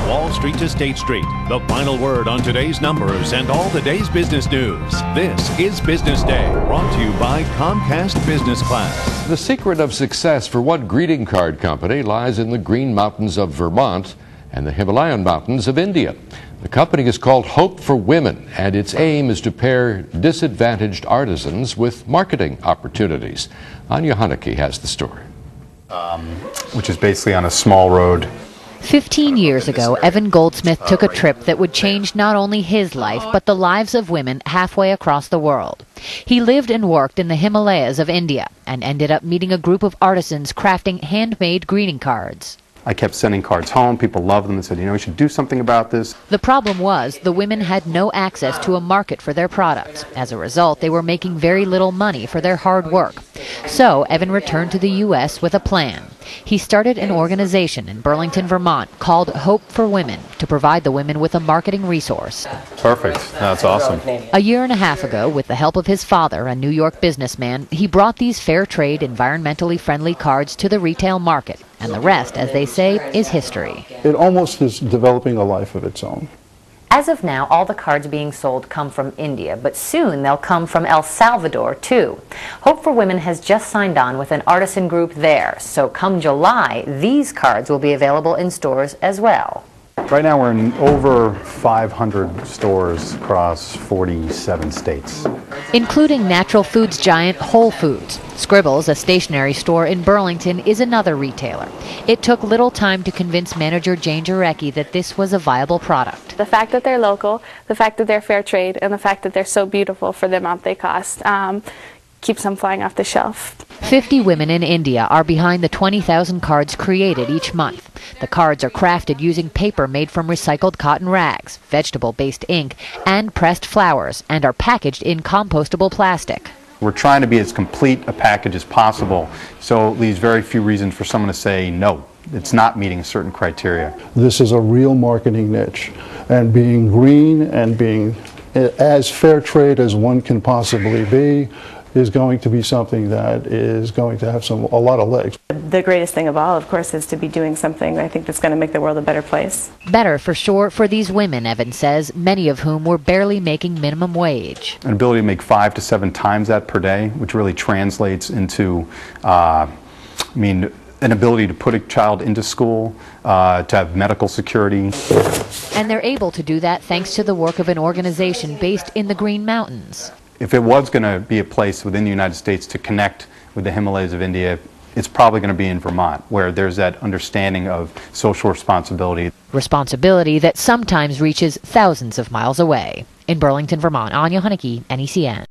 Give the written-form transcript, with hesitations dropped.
Wall Street to State Street, the final word on today's numbers and all the day's business news. This is Business Day, brought to you by Comcast Business Class. The secret of success for one greeting card company lies in the Green Mountains of Vermont and the Himalayan mountains of India. The company is called Hope for Women, and its aim is to pair disadvantaged artisans with marketing opportunities. Anya Haneke has the story. Which is basically on a small road. 15 years ago, Evan Goldsmith took a trip that would change not only his life, but the lives of women halfway across the world. He lived and worked in the Himalayas of India and ended up meeting a group of artisans crafting handmade greeting cards. I kept sending cards home. People loved them and said, we should do something about this. The problem was the women had no access to a market for their products. As a result, they were making very little money for their hard work. So Evan returned to the U.S. with a plan. He started an organization in Burlington, Vermont called Hope for Women to provide the women with a marketing resource. Perfect. That's awesome. A year and a half ago, with the help of his father, a New York businessman, he brought these fair trade, environmentally friendly cards to the retail market. And the rest, as they say, is history. It almost is developing a life of its own. As of now, all the cards being sold come from India, but soon they'll come from El Salvador, too. Hope for Women has just signed on with an artisan group there, so come July, these cards will be available in stores as well. Right now we're in over 500 stores across 47 states. Including natural foods giant Whole Foods. Scribbles, a stationery store in Burlington, is another retailer. It took little time to convince manager Jane Jarecki that this was a viable product. The fact that they're local, the fact that they're fair trade, and the fact that they're so beautiful for the amount they cost keeps them flying off the shelf. 50 women in India are behind the 20,000 cards created each month. The cards are crafted using paper made from recycled cotton rags, vegetable-based ink, and pressed flowers, and are packaged in compostable plastic. We're trying to be as complete a package as possible, so it leaves very few reasons for someone to say no. It's not meeting certain criteria. This is a real marketing niche, and being green and being as fair trade as one can possibly be is going to be something that is going to have a lot of legs. The greatest thing of all, of course, is to be doing something I think that's going to make the world a better place. Better for sure for these women, Evan says, many of whom were barely making minimum wage. An ability to make 5 to 7 times that per day, which really translates into an ability to put a child into school, to have medical security. And they're able to do that thanks to the work of an organization based in the Green Mountains. If it was going to be a place within the United States to connect with the Himalayas of India, it's probably going to be in Vermont, where there's that understanding of social responsibility. Responsibility that sometimes reaches thousands of miles away. In Burlington, Vermont, Anya Haneke, NECN.